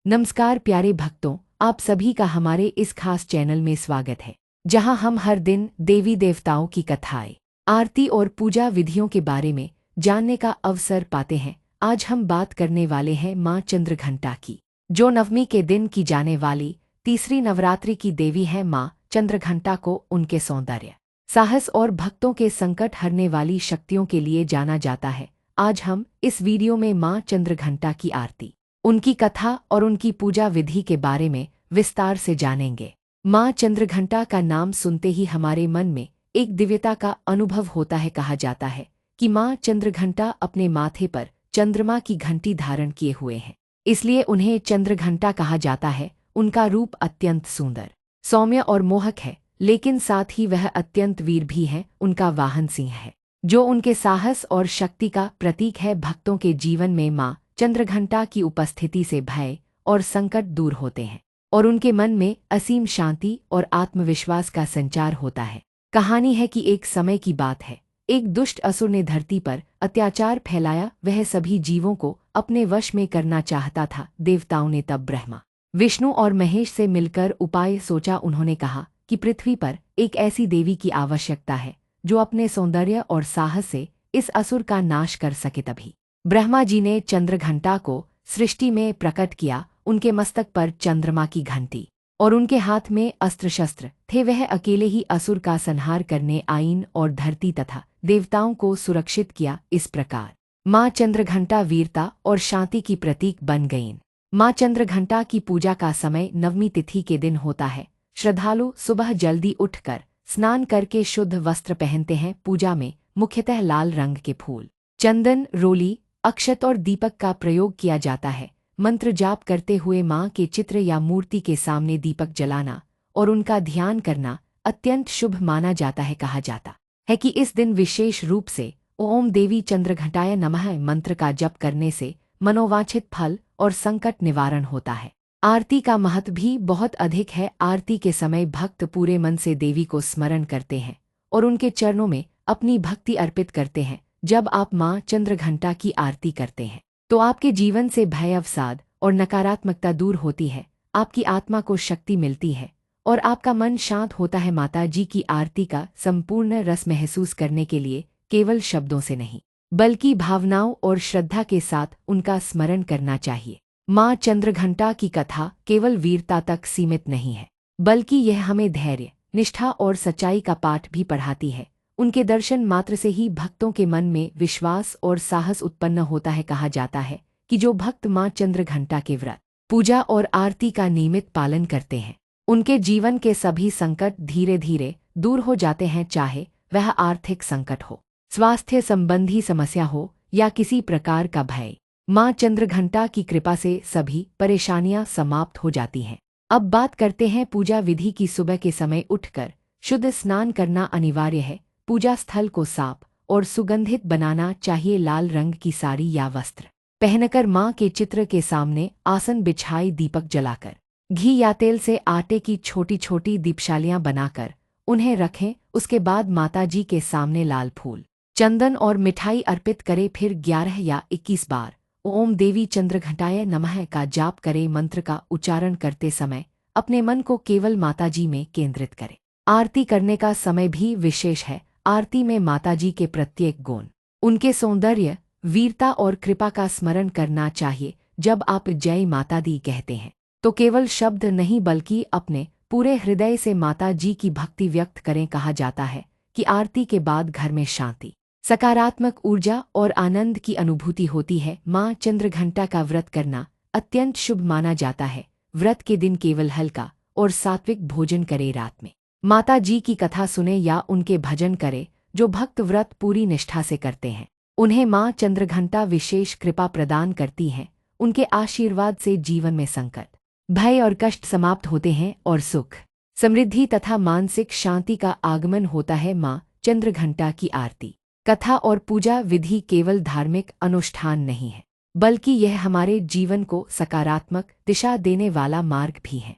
नमस्कार प्यारे भक्तों, आप सभी का हमारे इस खास चैनल में स्वागत है, जहां हम हर दिन देवी देवताओं की कथाएं, आरती और पूजा विधियों के बारे में जानने का अवसर पाते हैं। आज हम बात करने वाले हैं मां चंद्रघंटा की, जो नवमी के दिन की जाने वाली तीसरी नवरात्रि की देवी है। मां चंद्रघंटा को उनके सौंदर्य, साहस और भक्तों के संकट हरने वाली शक्तियों के लिए जाना जाता है। आज हम इस वीडियो में मां चंद्रघंटा की आरती, उनकी कथा और उनकी पूजा विधि के बारे में विस्तार से जानेंगे। मां चंद्रघंटा का नाम सुनते ही हमारे मन में एक दिव्यता का अनुभव होता है। कहा जाता है कि मां चंद्रघंटा अपने माथे पर चंद्रमा की घंटी धारण किए हुए हैं, इसलिए उन्हें चंद्रघंटा कहा जाता है। उनका रूप अत्यंत सुंदर, सौम्य और मोहक है, लेकिन साथ ही वह अत्यंत वीर भी हैं। उनका वाहन सिंह है, जो उनके साहस और शक्ति का प्रतीक है। भक्तों के जीवन में मां चंद्रघंटा की उपस्थिति से भय और संकट दूर होते हैं और उनके मन में असीम शांति और आत्मविश्वास का संचार होता है। कहानी है कि एक समय की बात है, एक दुष्ट असुर ने धरती पर अत्याचार फैलाया। वह सभी जीवों को अपने वश में करना चाहता था। देवताओं ने तब ब्रह्मा, विष्णु और महेश से मिलकर उपाय सोचा। उन्होंने कहा कि पृथ्वी पर एक ऐसी देवी की आवश्यकता है जो अपने सौंदर्य और साहस से इस असुर का नाश कर सके। तभी ब्रह्मा जी ने चंद्रघंटा को सृष्टि में प्रकट किया। उनके मस्तक पर चंद्रमा की घंटी और उनके हाथ में अस्त्र शस्त्र थे। वह अकेले ही असुर का संहार करने आईन और धरती तथा देवताओं को सुरक्षित किया। इस प्रकार मां चंद्रघंटा वीरता और शांति की प्रतीक बन गईं। मां चंद्रघंटा की पूजा का समय नवमी तिथि के दिन होता है। श्रद्धालु सुबह जल्दी उठकर स्नान करके शुद्ध वस्त्र पहनते हैं। पूजा में मुख्यतः लाल रंग के फूल, चंदन, रोली, अक्षत और दीपक का प्रयोग किया जाता है। मंत्र जाप करते हुए मां के चित्र या मूर्ति के सामने दीपक जलाना और उनका ध्यान करना अत्यंत शुभ माना जाता है। कहा जाता है कि इस दिन विशेष रूप से ओम देवी चंद्रघंटाय नमः मंत्र का जप करने से मनोवांछित फल और संकट निवारण होता है। आरती का महत्व भी बहुत अधिक है। आरती के समय भक्त पूरे मन से देवी को स्मरण करते हैं और उनके चरणों में अपनी भक्ति अर्पित करते हैं। जब आप मां चंद्रघंटा की आरती करते हैं तो आपके जीवन से भय, अवसाद और नकारात्मकता दूर होती है। आपकी आत्मा को शक्ति मिलती है और आपका मन शांत होता है। माता जी की आरती का संपूर्ण रस महसूस करने के लिए केवल शब्दों से नहीं, बल्कि भावनाओं और श्रद्धा के साथ उनका स्मरण करना चाहिए। मां चंद्रघंटा की कथा केवल वीरता तक सीमित नहीं है, बल्कि यह हमें धैर्य, निष्ठा और सच्चाई का पाठ भी पढ़ाती है। उनके दर्शन मात्र से ही भक्तों के मन में विश्वास और साहस उत्पन्न होता है। कहा जाता है कि जो भक्त मां चंद्रघंटा के व्रत, पूजा और आरती का नियमित पालन करते हैं, उनके जीवन के सभी संकट धीरे धीरे दूर हो जाते हैं। चाहे वह आर्थिक संकट हो, स्वास्थ्य संबंधी समस्या हो या किसी प्रकार का भय, मां चंद्रघंटा की कृपा से सभी परेशानियां समाप्त हो जाती हैं। अब बात करते हैं पूजा विधि की। सुबह के समय उठकर शुद्ध स्नान करना अनिवार्य है। पूजा स्थल को साफ और सुगंधित बनाना चाहिए। लाल रंग की साड़ी या वस्त्र पहनकर मां के चित्र के सामने आसन बिछाई, दीपक जलाकर घी या तेल से आटे की छोटी छोटी दीपशालियां बनाकर उन्हें रखें। उसके बाद माता जी के सामने लाल फूल, चंदन और मिठाई अर्पित करें। फिर 11 या 21 बार ओम देवी चंद्रघंटाय नमः का जाप करें। मंत्र का उच्चारण करते समय अपने मन को केवल माता जी में केंद्रित करें। आरती करने का समय भी विशेष है। आरती में माताजी के प्रत्येक गुण, उनके सौंदर्य, वीरता और कृपा का स्मरण करना चाहिए। जब आप जय माता दी कहते हैं तो केवल शब्द नहीं, बल्कि अपने पूरे हृदय से माता जी की भक्ति व्यक्त करें। कहा जाता है कि आरती के बाद घर में शांति, सकारात्मक ऊर्जा और आनंद की अनुभूति होती है। मां चंद्रघंटा का व्रत करना अत्यंत शुभ माना जाता है। व्रत के दिन केवल हल्का और सात्विक भोजन करें। रात में माता जी की कथा सुने या उनके भजन करे। जो भक्त व्रत पूरी निष्ठा से करते हैं, उन्हें मां चंद्रघंटा विशेष कृपा प्रदान करती हैं। उनके आशीर्वाद से जीवन में संकट, भय और कष्ट समाप्त होते हैं और सुख, समृद्धि तथा मानसिक शांति का आगमन होता है। मां चंद्रघंटा की आरती, कथा और पूजा विधि केवल धार्मिक अनुष्ठान नहीं है, बल्कि यह हमारे जीवन को सकारात्मक दिशा देने वाला मार्ग भी है।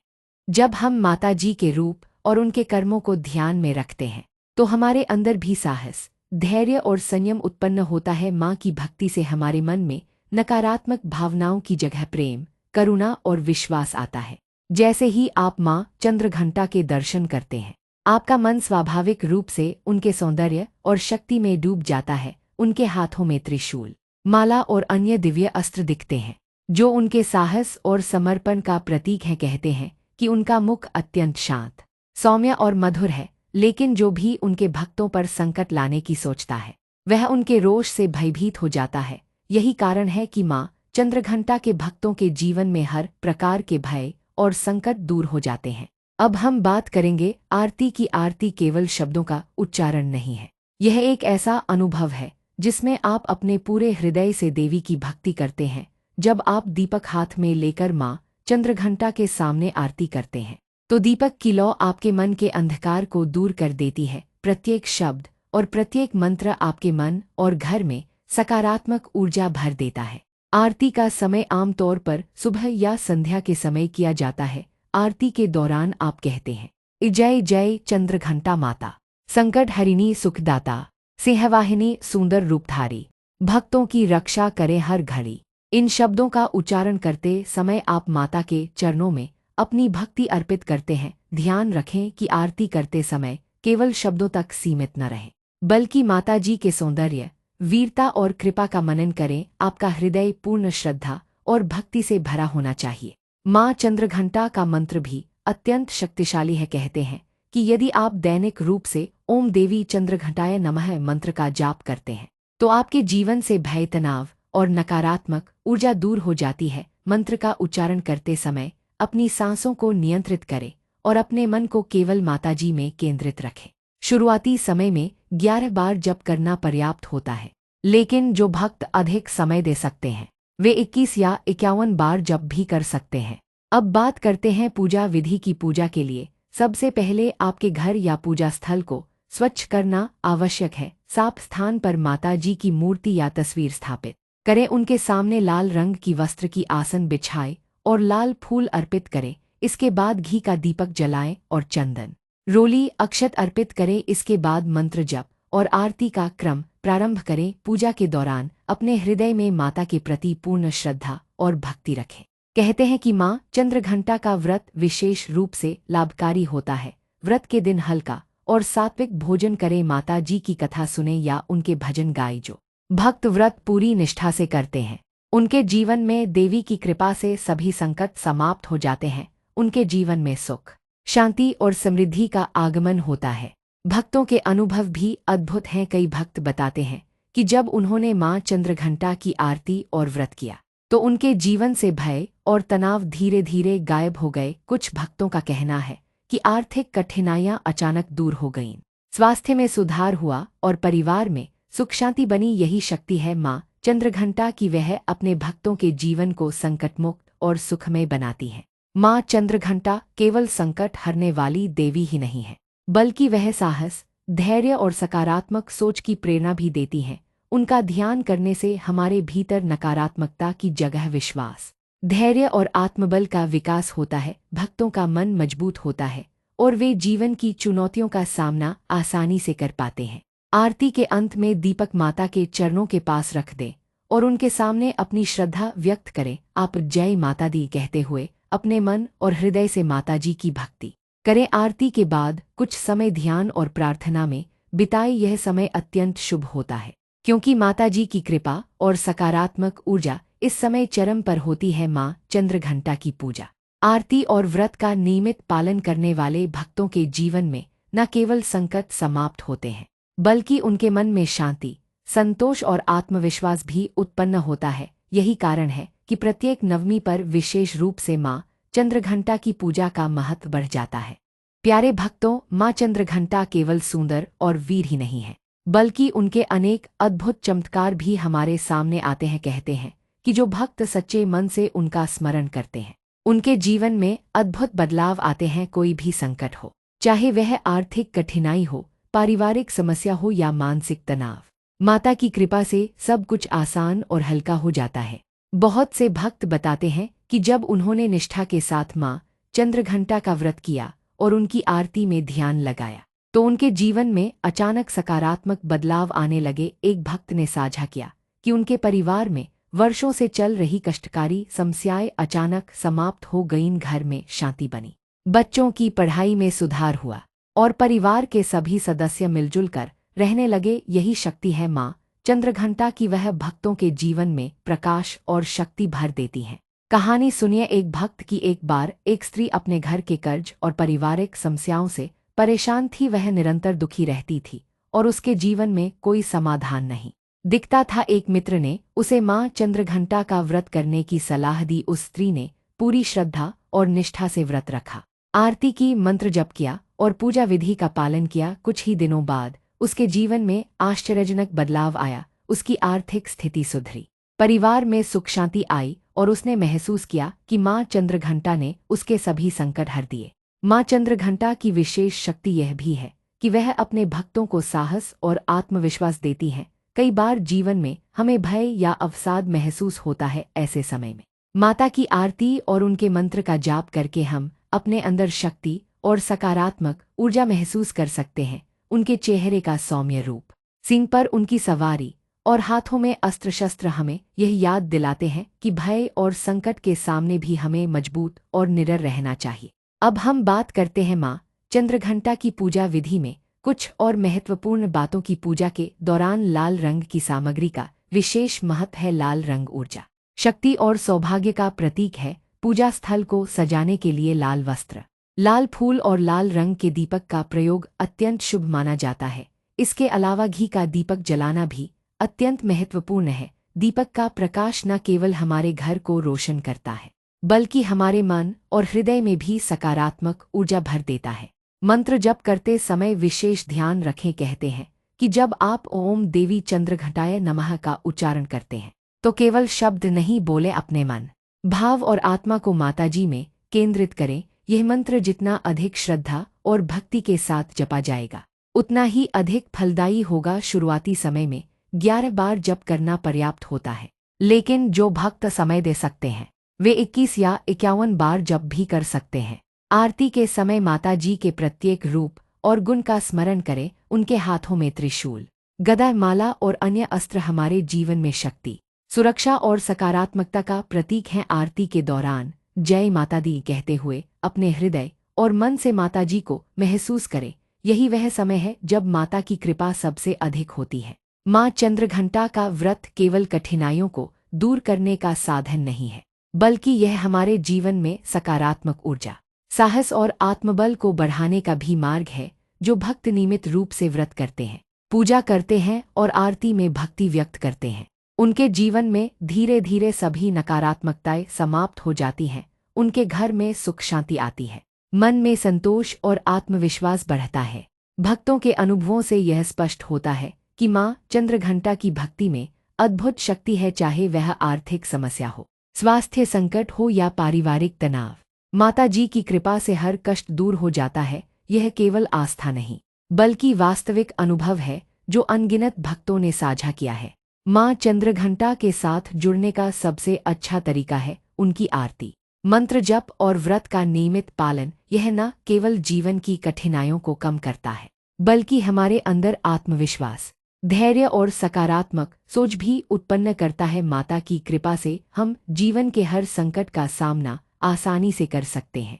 जब हम माता जी के रूप और उनके कर्मों को ध्यान में रखते हैं तो हमारे अंदर भी साहस, धैर्य और संयम उत्पन्न होता है। मां की भक्ति से हमारे मन में नकारात्मक भावनाओं की जगह प्रेम, करुणा और विश्वास आता है। जैसे ही आप माँ चंद्रघंटा के दर्शन करते हैं, आपका मन स्वाभाविक रूप से उनके सौंदर्य और शक्ति में डूब जाता है। उनके हाथों में त्रिशूल, माला और अन्य दिव्य अस्त्र दिखते हैं, जो उनके साहस और समर्पण का प्रतीक है। कहते हैं कि उनका मुख अत्यंत शांत, सौम्य और मधुर है, लेकिन जो भी उनके भक्तों पर संकट लाने की सोचता है, वह उनके रोष से भयभीत हो जाता है। यही कारण है कि माँ चंद्रघंटा के भक्तों के जीवन में हर प्रकार के भय और संकट दूर हो जाते हैं। अब हम बात करेंगे आरती की। आरती केवल शब्दों का उच्चारण नहीं है, यह एक ऐसा अनुभव है जिसमें आप अपने पूरे हृदय से देवी की भक्ति करते हैं। जब आप दीपक हाथ में लेकर माँ चंद्रघंटा के सामने आरती करते हैं, तो दीपक की लौ आपके मन के अंधकार को दूर कर देती है। प्रत्येक शब्द और प्रत्येक मंत्र आपके मन और घर में सकारात्मक ऊर्जा भर देता है। आरती का समय आमतौर पर सुबह या संध्या के समय किया जाता है। आरती के दौरान आप कहते हैं, जय जय चंद्रघंटा माता, संकट हरिणी सुखदाता, सिंहवाहिनी सुंदर रूपधारी, भक्तों की रक्षा करे हर घड़ी। इन शब्दों का उच्चारण करते समय आप माता के चरणों में अपनी भक्ति अर्पित करते हैं। ध्यान रखें कि आरती करते समय केवल शब्दों तक सीमित न रहें, बल्कि माता जी के सौंदर्य, वीरता और कृपा का मनन करें। आपका हृदय पूर्ण श्रद्धा और भक्ति से भरा होना चाहिए। माँ चंद्रघंटा का मंत्र भी अत्यंत शक्तिशाली है। कहते हैं कि यदि आप दैनिक रूप से ओम देवी चंद्रघंटाय नमः मंत्र का जाप करते हैं, तो आपके जीवन से भय, तनाव और नकारात्मक ऊर्जा दूर हो जाती है। मंत्र का उच्चारण करते समय अपनी सांसों को नियंत्रित करें और अपने मन को केवल माताजी में केंद्रित रखें। शुरुआती समय में 11 बार जप करना पर्याप्त होता है, लेकिन जो भक्त अधिक समय दे सकते हैं, वे 21 या 51 बार जप भी कर सकते हैं। अब बात करते हैं पूजा विधि की। पूजा के लिए सबसे पहले आपके घर या पूजा स्थल को स्वच्छ करना आवश्यक है। साफ स्थान पर माता जी की मूर्ति या तस्वीर स्थापित करें। उनके सामने लाल रंग की वस्त्र की आसन बिछाएं और लाल फूल अर्पित करें। इसके बाद घी का दीपक जलाएं और चंदन, रोली, अक्षत अर्पित करें। इसके बाद मंत्र जप और आरती का क्रम प्रारंभ करें। पूजा के दौरान अपने हृदय में माता के प्रति पूर्ण श्रद्धा और भक्ति रखें। कहते हैं कि माँ चंद्रघंटा का व्रत विशेष रूप से लाभकारी होता है। व्रत के दिन हल्का और सात्विक भोजन करें। माता जी की कथा सुने या उनके भजन गाए। जो भक्त व्रत पूरी निष्ठा से करते हैं, उनके जीवन में देवी की कृपा से सभी संकट समाप्त हो जाते हैं। उनके जीवन में सुख, शांति और समृद्धि का आगमन होता है। भक्तों के अनुभव भी अद्भुत हैं। कई भक्त बताते हैं कि जब उन्होंने माँ चंद्रघंटा की आरती और व्रत किया, तो उनके जीवन से भय और तनाव धीरे धीरे गायब हो गए। कुछ भक्तों का कहना है कि आर्थिक कठिनाइयां अचानक दूर हो गईं, स्वास्थ्य में सुधार हुआ और परिवार में सुख शांति बनी। यही शक्ति है माँ चंद्रघंटा की, वह अपने भक्तों के जीवन को संकटमुक्त और सुखमय बनाती है। माँ चंद्रघंटा केवल संकट हरने वाली देवी ही नहीं है, बल्कि वह साहस, धैर्य और सकारात्मक सोच की प्रेरणा भी देती हैं। उनका ध्यान करने से हमारे भीतर नकारात्मकता की जगह विश्वास, धैर्य और आत्मबल का विकास होता है। भक्तों का मन मजबूत होता है और वे जीवन की चुनौतियों का सामना आसानी से कर पाते हैं। आरती के अंत में दीपक माता के चरणों के पास रख दें और उनके सामने अपनी श्रद्धा व्यक्त करें। आप जय माता दी कहते हुए अपने मन और हृदय से माता जी की भक्ति करें। आरती के बाद कुछ समय ध्यान और प्रार्थना में बिताए। यह समय अत्यंत शुभ होता है, क्योंकि माता जी की कृपा और सकारात्मक ऊर्जा इस समय चरम पर होती है। माँ चंद्रघंटा की पूजा, आरती और व्रत का नियमित पालन करने वाले भक्तों के जीवन में न केवल संकट समाप्त होते हैं, बल्कि उनके मन में शांति, संतोष और आत्मविश्वास भी उत्पन्न होता है। यही कारण है कि प्रत्येक नवमी पर विशेष रूप से माँ चंद्रघंटा की पूजा का महत्व बढ़ जाता है। प्यारे भक्तों, माँ चंद्रघंटा केवल सुंदर और वीर ही नहीं है, बल्कि उनके अनेक अद्भुत चमत्कार भी हमारे सामने आते हैं। कहते हैं कि जो भक्त सच्चे मन से उनका स्मरण करते हैं, उनके जीवन में अद्भुत बदलाव आते हैं। कोई भी संकट हो, चाहे वह आर्थिक कठिनाई हो, पारिवारिक समस्या हो या मानसिक तनाव, माता की कृपा से सब कुछ आसान और हल्का हो जाता है। बहुत से भक्त बताते हैं कि जब उन्होंने निष्ठा के साथ माँ चंद्रघंटा का व्रत किया और उनकी आरती में ध्यान लगाया, तो उनके जीवन में अचानक सकारात्मक बदलाव आने लगे। एक भक्त ने साझा किया कि उनके परिवार में वर्षों से चल रही कष्टकारी समस्याएं अचानक समाप्त हो गईं। घर में शांति बनी, बच्चों की पढ़ाई में सुधार हुआ और परिवार के सभी सदस्य मिलजुल कर रहने लगे। यही शक्ति है माँ चंद्रघंटा की, वह भक्तों के जीवन में प्रकाश और शक्ति भर देती है। कहानी सुनिए एक भक्त की। एक बार एक स्त्री अपने घर के कर्ज और पारिवारिक समस्याओं से परेशान थी। वह निरंतर दुखी रहती थी और उसके जीवन में कोई समाधान नहीं दिखता था। एक मित्र ने उसे माँ चंद्रघंटा का व्रत करने की सलाह दी। उस स्त्री ने पूरी श्रद्धा और निष्ठा से व्रत रखा, आरती की, मंत्र जप किया और पूजा विधि का पालन किया। कुछ ही दिनों बाद उसके जीवन में आश्चर्यजनक बदलाव आया। उसकी आर्थिक स्थिति सुधरी, परिवार में सुख शांति आई और उसने महसूस किया कि माँ चंद्रघंटा ने उसके सभी संकट हर दिए। माँ चंद्रघंटा की विशेष शक्ति यह भी है कि वह अपने भक्तों को साहस और आत्मविश्वास देती हैं। कई बार जीवन में हमें भय या अवसाद महसूस होता है। ऐसे समय में माता की आरती और उनके मंत्र का जाप करके हम अपने अंदर शक्ति और सकारात्मक ऊर्जा महसूस कर सकते हैं। उनके चेहरे का सौम्य रूप, सिंह पर उनकी सवारी और हाथों में अस्त्र शस्त्र हमें यह याद दिलाते हैं कि भय और संकट के सामने भी हमें मजबूत और निडर रहना चाहिए। अब हम बात करते हैं माँ चंद्रघंटा की पूजा विधि में कुछ और महत्वपूर्ण बातों की। पूजा के दौरान लाल रंग की सामग्री का विशेष महत्व है। लाल रंग ऊर्जा, शक्ति और सौभाग्य का प्रतीक है। पूजा स्थल को सजाने के लिए लाल वस्त्र, लाल फूल और लाल रंग के दीपक का प्रयोग अत्यंत शुभ माना जाता है। इसके अलावा घी का दीपक जलाना भी अत्यंत महत्वपूर्ण है। दीपक का प्रकाश न केवल हमारे घर को रोशन करता है बल्कि हमारे मन और हृदय में भी सकारात्मक ऊर्जा भर देता है। मंत्र जप करते समय विशेष ध्यान रखें। कहते हैं कि जब आप ओम देवी चंद्रघंटाय नमः का उच्चारण करते हैं तो केवल शब्द नहीं बोले, अपने मन, भाव और आत्मा को माताजी में केंद्रित करें। यह मंत्र जितना अधिक श्रद्धा और भक्ति के साथ जपा जाएगा उतना ही अधिक फलदायी होगा। शुरुआती समय में 11 बार जप करना पर्याप्त होता है, लेकिन जो भक्त समय दे सकते हैं वे 21 या 51 बार जप भी कर सकते हैं। आरती के समय माता जी के प्रत्येक रूप और गुण का स्मरण करें। उनके हाथों में त्रिशूल, गदा, माला और अन्य अस्त्र हमारे जीवन में शक्ति, सुरक्षा और सकारात्मकता का प्रतीक हैं। आरती के दौरान जय माता दी कहते हुए अपने हृदय और मन से माता जी को महसूस करें। यही वह समय है जब माता की कृपा सबसे अधिक होती है। माँ चंद्रघंटा का व्रत केवल कठिनाइयों को दूर करने का साधन नहीं है बल्कि यह हमारे जीवन में सकारात्मक ऊर्जा, साहस और आत्मबल को बढ़ाने का भी मार्ग है। जो भक्त नियमित रूप से व्रत करते हैं, पूजा करते हैं और आरती में भक्ति व्यक्त करते हैं, उनके जीवन में धीरे धीरे सभी नकारात्मकताएं समाप्त हो जाती हैं। उनके घर में सुख शांति आती है, मन में संतोष और आत्मविश्वास बढ़ता है। भक्तों के अनुभवों से यह स्पष्ट होता है कि माँ चंद्रघंटा की भक्ति में अद्भुत शक्ति है। चाहे वह आर्थिक समस्या हो, स्वास्थ्य संकट हो या पारिवारिक तनाव, माता जी की कृपा से हर कष्ट दूर हो जाता है। यह केवल आस्था नहीं बल्कि वास्तविक अनुभव है जो अनगिनत भक्तों ने साझा किया है। माँ चंद्रघंटा के साथ जुड़ने का सबसे अच्छा तरीका है उनकी आरती, मंत्र जप और व्रत का नियमित पालन। यह न केवल जीवन की कठिनाइयों को कम करता है बल्कि हमारे अंदर आत्मविश्वास, धैर्य और सकारात्मक सोच भी उत्पन्न करता है। माता की कृपा से हम जीवन के हर संकट का सामना आसानी से कर सकते हैं।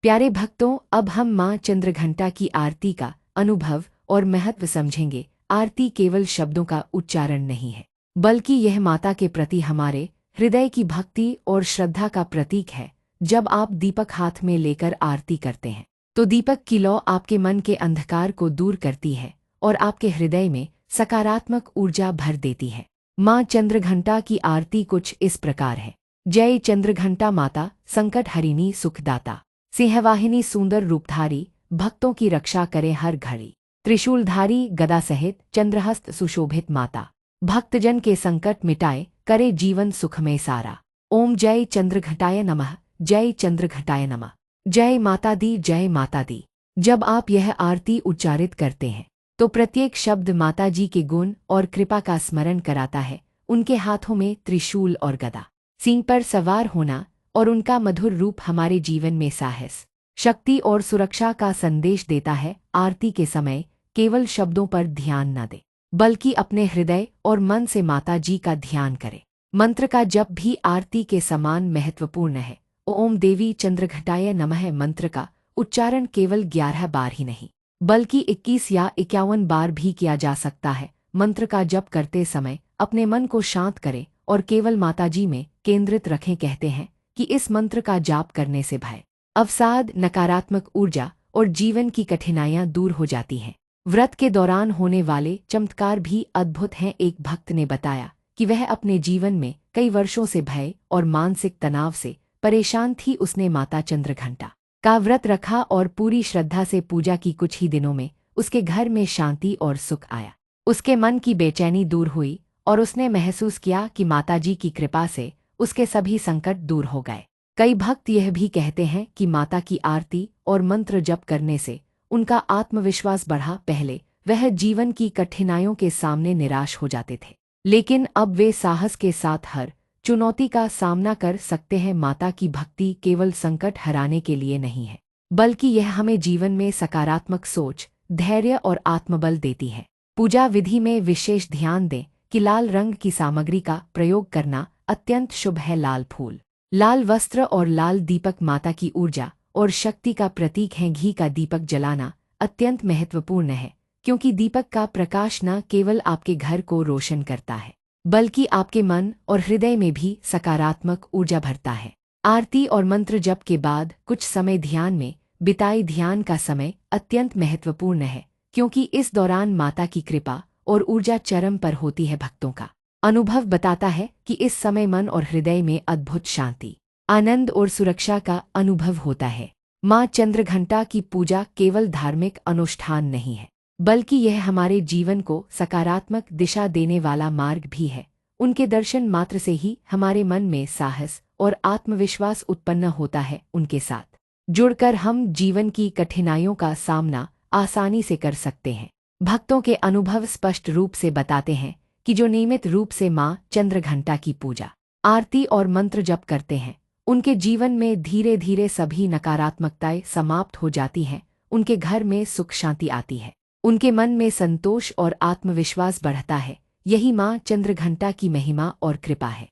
प्यारे भक्तों, अब हम माँ चंद्रघंटा की आरती का अनुभव और महत्व समझेंगे। आरती केवल शब्दों का उच्चारण नहीं है बल्कि यह माता के प्रति हमारे हृदय की भक्ति और श्रद्धा का प्रतीक है। जब आप दीपक हाथ में लेकर आरती करते हैं तो दीपक की लौ आपके मन के अंधकार को दूर करती है और आपके हृदय में सकारात्मक ऊर्जा भर देती है। माँ चंद्रघंटा की आरती कुछ इस प्रकार है। जय चंद्रघंटा माता, संकट हरिणी सुखदाता, सिंहवाहिनी सुंदर रूपधारी, भक्तों की रक्षा करे हर घड़ी, त्रिशूलधारी गदा सहित चंद्रहस्त सुशोभित माता, भक्तजन के संकट मिटाए करे जीवन सुखमय सारा। ओम जय चंद्रघंटाय नमः, जय चंद्रघंटाय नमः, जय माता दी, जय माता दी। जब आप यह आरती उच्चारित करते हैं तो प्रत्येक शब्द माता जी के गुण और कृपा का स्मरण कराता है। उनके हाथों में त्रिशूल और गदा, सिंह पर सवार होना और उनका मधुर रूप हमारे जीवन में साहस, शक्ति और सुरक्षा का संदेश देता है। आरती के समय केवल शब्दों पर ध्यान न दें बल्कि अपने हृदय और मन से माता जी का ध्यान करें। मंत्र का जप भी आरती के समान महत्वपूर्ण है। ओम देवी चंद्रघटाय नमः मंत्र का उच्चारण केवल 11 बार ही नहीं बल्कि 21 या 51 बार भी किया जा सकता है। मंत्र का जप करते समय अपने मन को शांत करें और केवल माताजी में केंद्रित रखें। कहते हैं कि इस मंत्र का जाप करने से भय, अवसाद, नकारात्मक ऊर्जा और जीवन की कठिनाइयां दूर हो जाती हैं। व्रत के दौरान होने वाले चमत्कार भी अद्भुत हैं। एक भक्त ने बताया कि वह अपने जीवन में कई वर्षों से भय और मानसिक तनाव से परेशान थी। उसने माता चंद्रघंटा का व्रत रखा और पूरी श्रद्धा से पूजा की। कुछ ही दिनों में उसके घर में शांति और सुख आया। उसके मन की बेचैनी दूर हुई और उसने महसूस किया कि माताजी की कृपा से उसके सभी संकट दूर हो गए। कई भक्त यह भी कहते हैं कि माता की आरती और मंत्र जप करने से उनका आत्मविश्वास बढ़ा। पहले वह जीवन की कठिनाइयों के सामने निराश हो जाते थे, लेकिन अब वे साहस के साथ हर चुनौती का सामना कर सकते हैं। माता की भक्ति केवल संकट हराने के लिए नहीं है, बल्कि यह हमें जीवन में सकारात्मक सोच, धैर्य और आत्मबल देती है। पूजा विधि में विशेष ध्यान दें कि लाल रंग की सामग्री का प्रयोग करना अत्यंत शुभ है। लाल फूल, लाल वस्त्र और लाल दीपक माता की ऊर्जा और शक्ति का प्रतीक हैं। घी का दीपक जलाना अत्यंत महत्वपूर्ण है, क्योंकि दीपक का प्रकाश न केवल आपके घर को रोशन करता है बल्कि आपके मन और हृदय में भी सकारात्मक ऊर्जा भरता है। आरती और मंत्र जप के बाद कुछ समय ध्यान में बिताई। ध्यान का समय अत्यंत महत्वपूर्ण है, क्योंकि इस दौरान माता की कृपा और ऊर्जा चरम पर होती है। भक्तों का अनुभव बताता है कि इस समय मन और हृदय में अद्भुत शांति, आनंद और सुरक्षा का अनुभव होता है। माँ चंद्रघंटा की पूजा केवल धार्मिक अनुष्ठान नहीं है, बल्कि यह हमारे जीवन को सकारात्मक दिशा देने वाला मार्ग भी है। उनके दर्शन मात्र से ही हमारे मन में साहस और आत्मविश्वास उत्पन्न होता है। उनके साथ जुड़कर हम जीवन की कठिनाइयों का सामना आसानी से कर सकते हैं। भक्तों के अनुभव स्पष्ट रूप से बताते हैं कि जो नियमित रूप से माँ चंद्रघंटा की पूजा, आरती और मंत्र जप करते हैं, उनके जीवन में धीरे धीरे सभी नकारात्मकताएं समाप्त हो जाती हैं। उनके घर में सुख शांति आती है, उनके मन में संतोष और आत्मविश्वास बढ़ता है। यही माँ चंद्रघंटा की महिमा और कृपा है।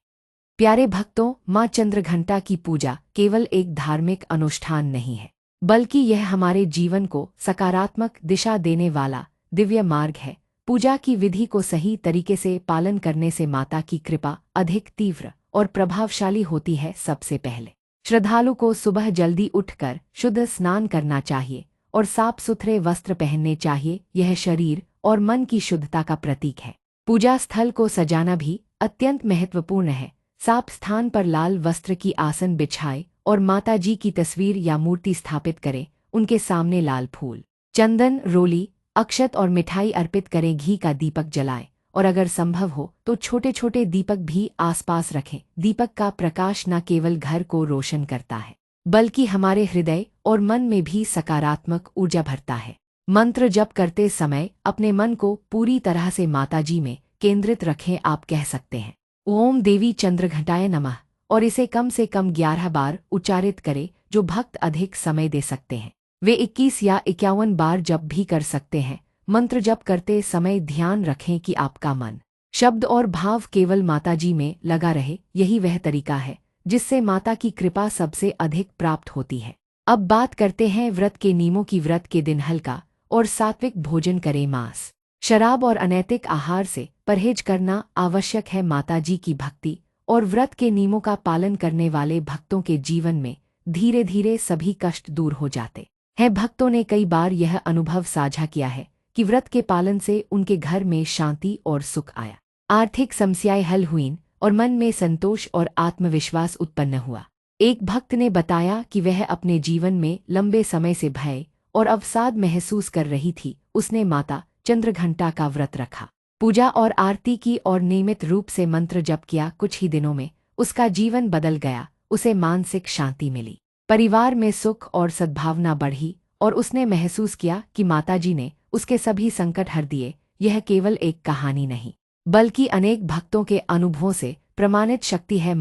प्यारे भक्तों, माँ चंद्रघंटा की पूजा केवल एक धार्मिक अनुष्ठान नहीं है, बल्कि यह हमारे जीवन को सकारात्मक दिशा देने वाला दिव्य मार्ग है। पूजा की विधि को सही तरीके से पालन करने से माता की कृपा अधिक तीव्र और प्रभावशाली होती है। सबसे पहले श्रद्धालु को सुबह जल्दी उठकर शुद्ध स्नान करना चाहिए और साफ सुथरे वस्त्र पहनने चाहिए। यह शरीर और मन की शुद्धता का प्रतीक है। पूजा स्थल को सजाना भी अत्यंत महत्वपूर्ण है। साफ स्थान पर लाल वस्त्र की आसन बिछाए और माता जी की तस्वीर या मूर्ति स्थापित करें। उनके सामने लाल फूल, चंदन, रोली, अक्षत और मिठाई अर्पित करें। घी का दीपक जलाएं और अगर संभव हो तो छोटे छोटे दीपक भी आसपास रखें। दीपक का प्रकाश न केवल घर को रोशन करता है, बल्कि हमारे हृदय और मन में भी सकारात्मक ऊर्जा भरता है। मंत्र जप करते समय अपने मन को पूरी तरह से माताजी में केंद्रित रखें। आप कह सकते हैं ओम देवी चंद्रघटाय नमः और इसे कम से कम 11 बार उच्चारित करें। जो भक्त अधिक समय दे सकते हैं वे 21 या 51 बार जप भी कर सकते हैं। मंत्र जप करते समय ध्यान रखें कि आपका मन, शब्द और भाव केवल माताजी में लगा रहे। यही वह तरीका है जिससे माता की कृपा सबसे अधिक प्राप्त होती है। अब बात करते हैं व्रत के नियमों की। व्रत के दिन हल्का और सात्विक भोजन करें। मांस, शराब और अनैतिक आहार से परहेज करना आवश्यक है। माताजी की भक्ति और व्रत के नियमों का पालन करने वाले भक्तों के जीवन में धीरे धीरे सभी कष्ट दूर हो जाते हैं। भक्तों ने कई बार यह अनुभव साझा किया है कि व्रत के पालन से उनके घर में शांति और सुख आया, आर्थिक समस्याएं हल हुईं और मन में संतोष और आत्मविश्वास उत्पन्न हुआ। एक भक्त ने बताया कि वह अपने जीवन में लंबे समय से भय और अवसाद महसूस कर रही थी। उसने माता चंद्रघंटा का व्रत रखा, पूजा और आरती की और नियमित रूप से मंत्र जप किया। कुछ ही दिनों में उसका जीवन बदल गया। उसे मानसिक शांति मिली, परिवार में सुख और सद्भावना बढ़ी और उसने महसूस किया कि माताजी ने उसके सभी संकट हर दिए। यह केवल एक कहानी नहीं, बल्कि अनेक भक्तों के अनुभवों से प्रमाणित शक्ति है।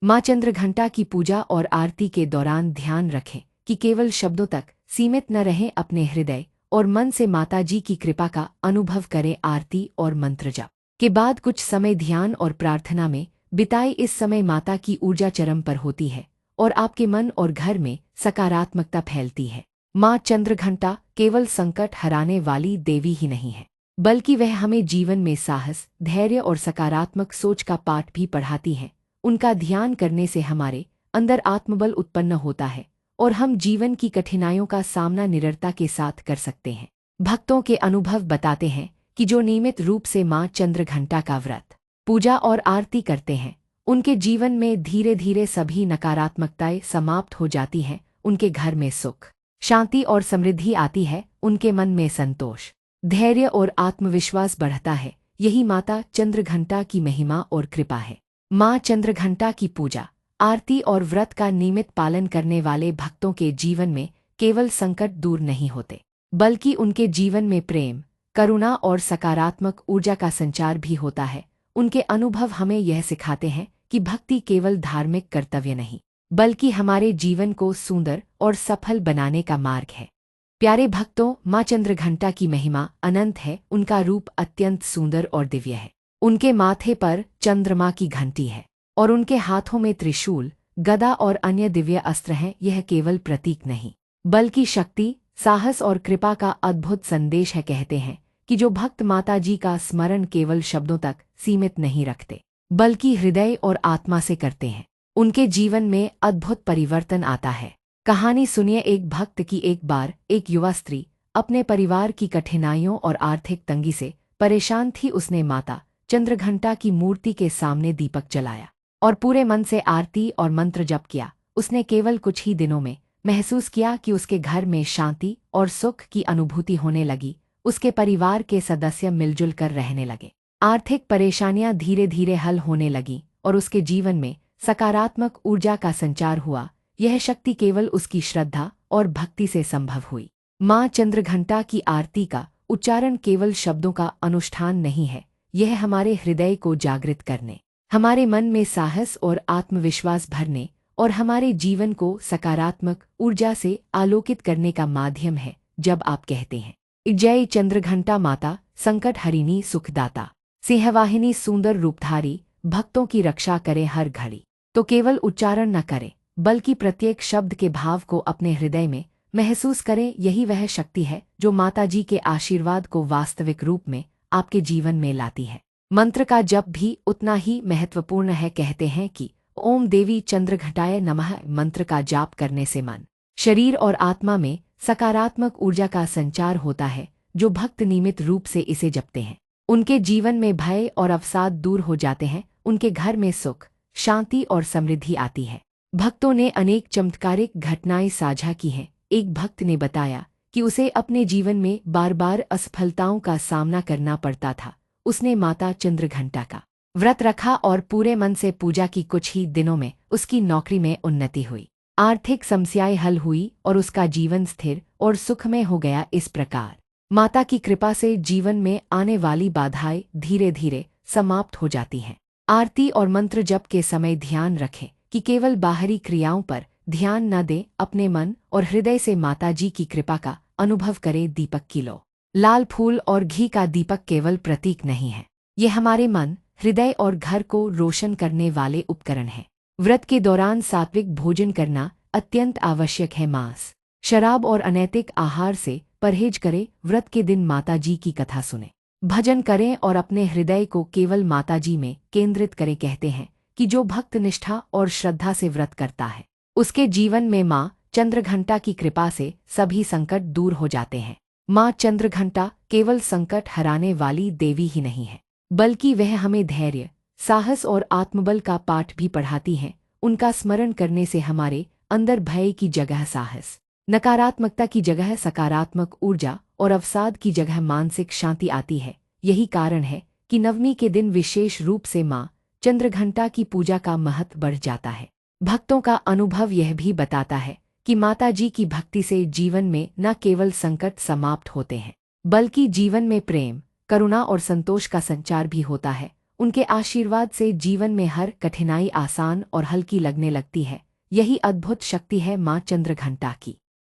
माँ चंद्रघंटा की पूजा और आरती के दौरान ध्यान रखें कि केवल शब्दों तक सीमित न रहें। अपने हृदय और मन से माताजी की कृपा का अनुभव करें। आरती और मंत्र जप के बाद कुछ समय ध्यान और प्रार्थना में बिताए। इस समय माता की ऊर्जा चरम पर होती है और आपके मन और घर में सकारात्मकता फैलती है। माँ चंद्रघंटा केवल संकट हराने वाली देवी ही नहीं है, बल्कि वह हमें जीवन में साहस, धैर्य और सकारात्मक सोच का पाठ भी पढ़ाती है। उनका ध्यान करने से हमारे अंदर आत्मबल उत्पन्न होता है और हम जीवन की कठिनाइयों का सामना निडरता के साथ कर सकते हैं। भक्तों के अनुभव बताते हैं कि जो नियमित रूप से माँ चंद्रघंटा का व्रत, पूजा और आरती करते हैं, उनके जीवन में धीरे धीरे सभी नकारात्मकताएं समाप्त हो जाती हैं। उनके घर में सुख, शांति और समृद्धि आती है। उनके मन में संतोष, धैर्य और आत्मविश्वास बढ़ता है। यही माता चंद्रघंटा की महिमा और कृपा है। माँ चंद्रघंटा की पूजा, आरती और व्रत का नियमित पालन करने वाले भक्तों के जीवन में केवल संकट दूर नहीं होते, बल्कि उनके जीवन में प्रेम, करुणा और सकारात्मक ऊर्जा का संचार भी होता है। उनके अनुभव हमें यह सिखाते हैं कि भक्ति केवल धार्मिक कर्तव्य नहीं, बल्कि हमारे जीवन को सुंदर और सफल बनाने का मार्ग है। प्यारे भक्तों, माँ चंद्रघंटा की महिमा अनंत है। उनका रूप अत्यंत सुंदर और दिव्य है। उनके माथे पर चंद्रमा की घंटी है और उनके हाथों में त्रिशूल, गदा और अन्य दिव्य अस्त्र हैं। यह केवल प्रतीक नहीं, बल्कि शक्ति, साहस और कृपा का अद्भुत संदेश है। कहते हैं कि जो भक्त माता जी का स्मरण केवल शब्दों तक सीमित नहीं रखते, बल्कि हृदय और आत्मा से करते हैं, उनके जीवन में अद्भुत परिवर्तन आता है। कहानी सुनिए। एक भक्त की। एक बार एक युवा स्त्री अपने परिवार की कठिनाइयों और आर्थिक तंगी से परेशान थी। उसने माता चंद्रघंटा की मूर्ति के सामने दीपक जलाया और पूरे मन से आरती और मंत्र जप किया। उसने केवल कुछ ही दिनों में महसूस किया कि उसके घर में शांति और सुख की अनुभूति होने लगी। उसके परिवार के सदस्य मिलजुल कर रहने लगे। आर्थिक परेशानियां धीरे धीरे हल होने लगीं और उसके जीवन में सकारात्मक ऊर्जा का संचार हुआ। यह शक्ति केवल उसकी श्रद्धा और भक्ति से संभव हुई। माँ चंद्रघंटा की आरती का उच्चारण केवल शब्दों का अनुष्ठान नहीं है, यह हमारे हृदय को जागृत करने, हमारे मन में साहस और आत्मविश्वास भरने और हमारे जीवन को सकारात्मक ऊर्जा से आलोकित करने का माध्यम है। जब आप कहते हैं जय चंद्रघंटा माता, संकट हरिणी सुखदाता, सिंहवाहिनी सुंदर रूपधारी, भक्तों की रक्षा करे हर घड़ी, तो केवल उच्चारण न करें, बल्कि प्रत्येक शब्द के भाव को अपने हृदय में महसूस करें। यही वह शक्ति है जो माताजी के आशीर्वाद को वास्तविक रूप में आपके जीवन में लाती है। मंत्र का जप भी उतना ही महत्वपूर्ण है। कहते हैं कि ओम देवी चंद्रघंटाय नमः मंत्र का जाप करने से मन, शरीर और आत्मा में सकारात्मक ऊर्जा का संचार होता है। जो भक्त नियमित रूप से इसे जपते हैं, उनके जीवन में भय और अवसाद दूर हो जाते हैं। उनके घर में सुख, शांति और समृद्धि आती है। भक्तों ने अनेक चमत्कारिक घटनाएं साझा की हैं। एक भक्त ने बताया कि उसे अपने जीवन में बार बार असफलताओं का सामना करना पड़ता था। उसने माता चंद्रघंटा का व्रत रखा और पूरे मन से पूजा की। कुछ ही दिनों में उसकी नौकरी में उन्नति हुई, आर्थिक समस्याएं हल हुई और उसका जीवन स्थिर और सुखमय हो गया। इस प्रकार माता की कृपा से जीवन में आने वाली बाधाएं धीरे धीरे समाप्त हो जाती हैं। आरती और मंत्र जप के समय ध्यान रखें कि केवल बाहरी क्रियाओं पर ध्यान न दें, अपने मन और हृदय से माता जी की कृपा का अनुभव करें। दीपक की लो, लाल फूल और घी का दीपक केवल प्रतीक नहीं है, ये हमारे मन, हृदय और घर को रोशन करने वाले उपकरण हैं। व्रत के दौरान सात्विक भोजन करना अत्यंत आवश्यक है। मांस, शराब और अनैतिक आहार से परहेज करें। व्रत के दिन माता जी की कथा सुने, भजन करें और अपने हृदय को केवल माता जी में केंद्रित करें। कहते हैं कि जो भक्त निष्ठा और श्रद्धा से व्रत करता है, उसके जीवन में माँ चंद्रघंटा की कृपा से सभी संकट दूर हो जाते हैं। माँ चंद्रघंटा केवल संकट हराने वाली देवी ही नहीं है, बल्कि वह हमें धैर्य, साहस और आत्मबल का पाठ भी पढ़ाती हैं। उनका स्मरण करने से हमारे अंदर भय की जगह साहस, नकारात्मकता की जगह सकारात्मक ऊर्जा और अवसाद की जगह मानसिक शांति आती है। यही कारण है कि नवमी के दिन विशेष रूप से माँ चंद्रघंटा की पूजा का महत्व बढ़ जाता है। भक्तों का अनुभव यह भी बताता है कि माता जी की भक्ति से जीवन में न केवल संकट समाप्त होते हैं, बल्कि जीवन में प्रेम, करुणा और संतोष का संचार भी होता है। उनके आशीर्वाद से जीवन में हर कठिनाई आसान और हल्की लगने लगती है। यही अद्भुत शक्ति है माँ चंद्रघंटा की।